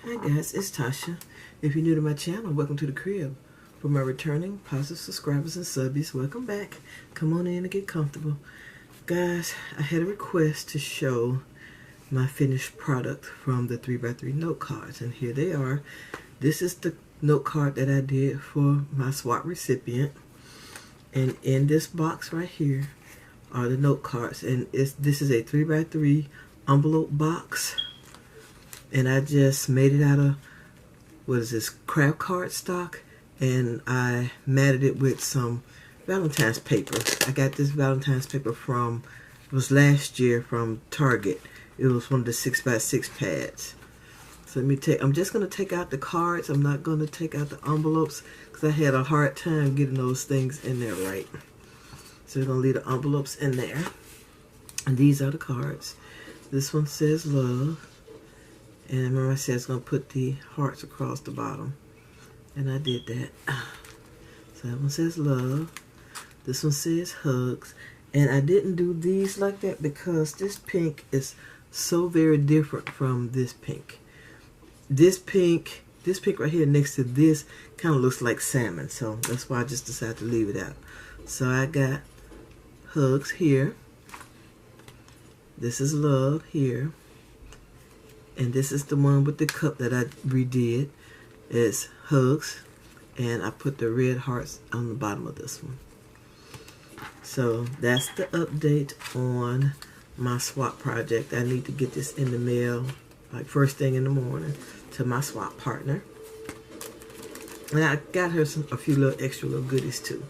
Hi guys, it's Tasha. If you're new to my channel, welcome to the crib. For my returning positive subscribers and subbies, welcome back. Come on in and get comfortable. Guys, I had a request to show my finished product from the 3x3 note cards, and here they are. This is the note card that I did for my swap recipient, and in this box right here are the note cards, and this is a 3x3 envelope box. And I just made it out of, what is this, craft cardstock, and I matted it with some Valentine's paper. I got this Valentine's paper from, it was last year from Target. It was one of the 6x6 pads. So I'm just going to take out the cards. I'm not going to take out the envelopes because I had a hard time getting those things in there right. So we're going to leave the envelopes in there. And these are the cards. This one says love. And remember I said I was going to put the hearts across the bottom. And I did that. So that one says love. This one says hugs. And I didn't do these like that because this pink is so very different from this pink. This pink right here next to this kind of looks like salmon. So that's why I just decided to leave it out. So I got hugs here. This is love here. And this is the one with the cup that I redid. It's hugs. And I put the red hearts on the bottom of this one. So that's the update on my swap project. I need to get this in the mail like first thing in the morning to my swap partner. And I got her a few little extra little goodies too.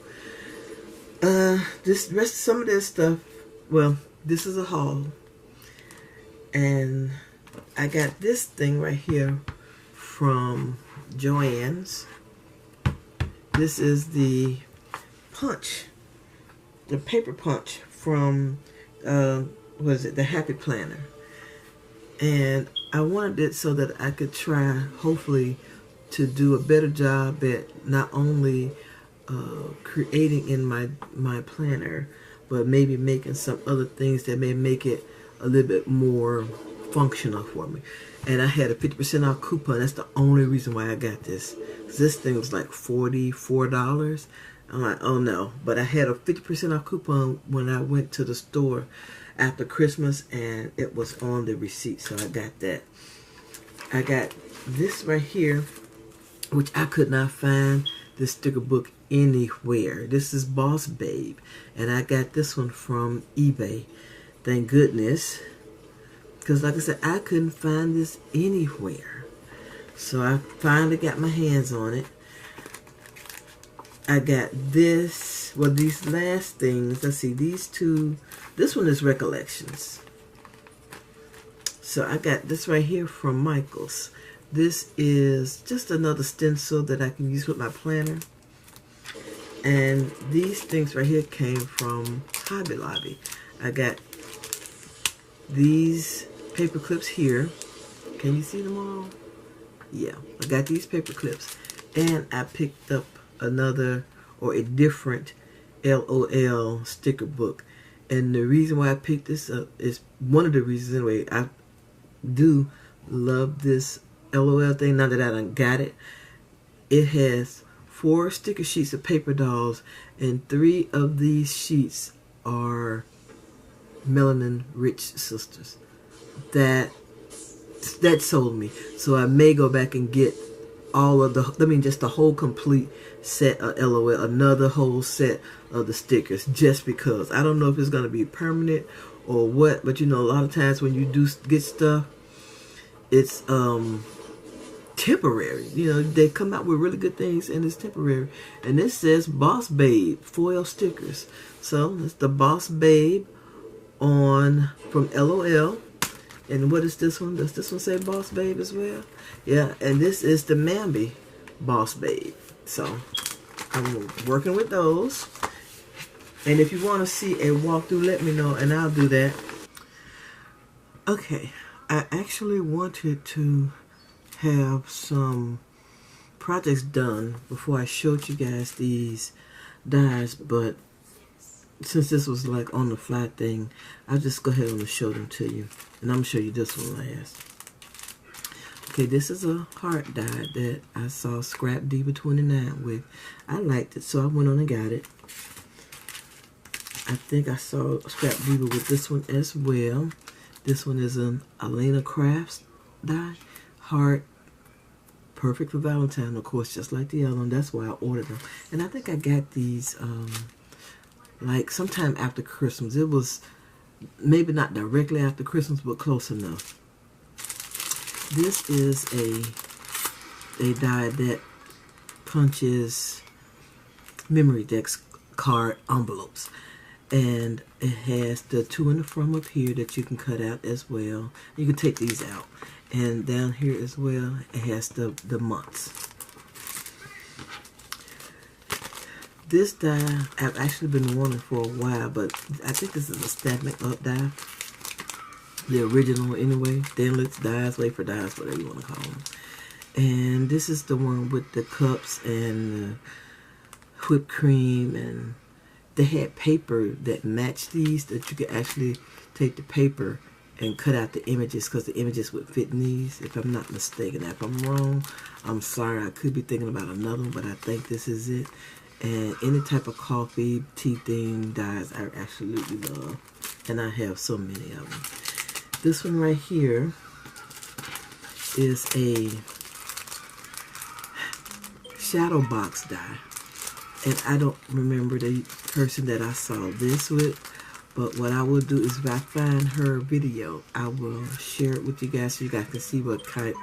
Some of this stuff, well, this is a haul. And I got this thing right here from Joann's. This is the punch, the paper punch from, what is it, the Happy Planner. And I wanted it so that I could try, hopefully, to do a better job at not only creating in my planner, but maybe making some other things that may make it a little bit more functional for me. And I had a 50% off coupon. That's the only reason why I got this. This thing was like $44. I'm like, oh no. But I had a 50% off coupon when I went to the store after Christmas, and it was on the receipt, so I got that. I got this right here, which I could not find this sticker book anywhere. This is Boss Babe, and I got this one from eBay. Thank goodness. Because like I said, I couldn't find this anywhere. So I finally got my hands on it. I got this. Well, these last things. Let's see. These two. This one is Recollections. So I got this right here from Michael's. This is just another stencil that I can use with my planner. And these things right here came from Hobby Lobby. I got these paper clips here. Can you see them all? Yeah, I got these paper clips, and I picked up another or a different LOL sticker book. And the reason why I picked this up is one of the reasons anyway. I do love this LOL thing now that I done got it. It has 4 sticker sheets of paper dolls, and 3 of these sheets are melanin rich sisters. That sold me. So I may go back and get all of just the whole complete set of LOL, another whole set of the stickers, just because. I don't know if it's going to be permanent or what, but you know, a lot of times when you do get stuff, it's temporary. You know, they come out with really good things and it's temporary. And this says Boss Babe foil stickers. So it's the Boss Babe from LOL. And what is this one? Does this one say Boss Babe as well? Yeah, and this is the Mambi Boss Babe. So I'm working with those. And if you want to see a walkthrough, let me know and I'll do that. Okay, I actually wanted to have some projects done before I showed you guys these dies, but since this was like on the fly thing, I'll just go ahead and show them to you. And I'm going to show you this one last. Okay, this is a heart die that I saw Scrap Diva 29 with. I liked it, so I went on and got it. I think I saw Scrap Diva with this one as well. This one is an Elena Crafts die. Heart. Perfect for Valentine, of course, just like the other one. That's why I ordered them. And I think I got these like sometime after Christmas. It was maybe not directly after Christmas, but close enough. This is a die that punches memory decks card envelopes. And it has the two in the front up here that you can cut out as well. You can take these out. And down here as well, it has the months. This die, I've actually been wanting for a while, but I think this is a Stacking Up die. The original anyway. Thinlits dies, wafer dies, whatever you want to call them. And this is the one with the cups and whipped cream, and they had paper that matched these, that you could actually take the paper and cut out the images, because the images would fit in these, if I'm not mistaken. If I'm wrong, I'm sorry. I could be thinking about another one, but I think this is it. And any type of coffee, tea theme dyes I absolutely love. And I have so many of them. This one right here is a shadow box die. And I don't remember the person that I saw this with. But what I will do is, if I find her video, I will share it with you guys so you guys can see what type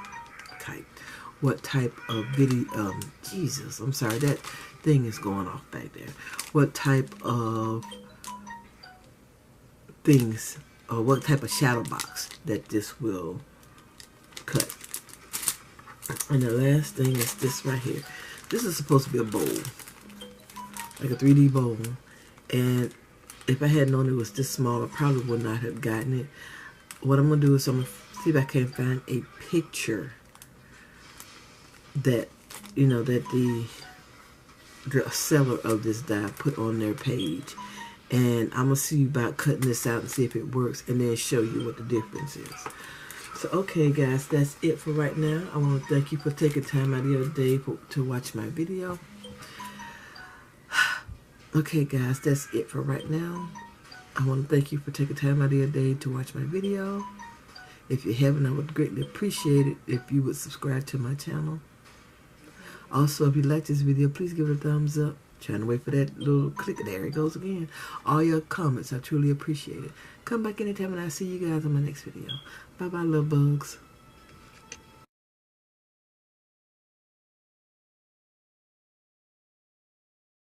of video, Jesus, I'm sorry, that thing is going off back there. What type of things, or what type of shadow box that this will cut. And the last thing is this right here. This is supposed to be a bowl, like a 3D bowl. And if I had known it was this small, I probably would not have gotten it. What I'm going to do is I'm going to see if I can find a picture that, you know, that the seller of this die put on their page. And I'm going to see about cutting this out and see if it works, and then show you what the difference is. So, okay, guys, that's it for right now. I want to thank you for taking time out of your day to watch my video. Okay, guys, that's it for right now. I want to thank you for taking time out of your day to watch my video. If you haven't, I would greatly appreciate it if you would subscribe to my channel. Also, if you like this video, please give it a thumbs up. Trying to wait for that little click. There it goes again. All your comments, I truly appreciate it. Come back anytime and I'll see you guys on my next video. Bye-bye, little bugs.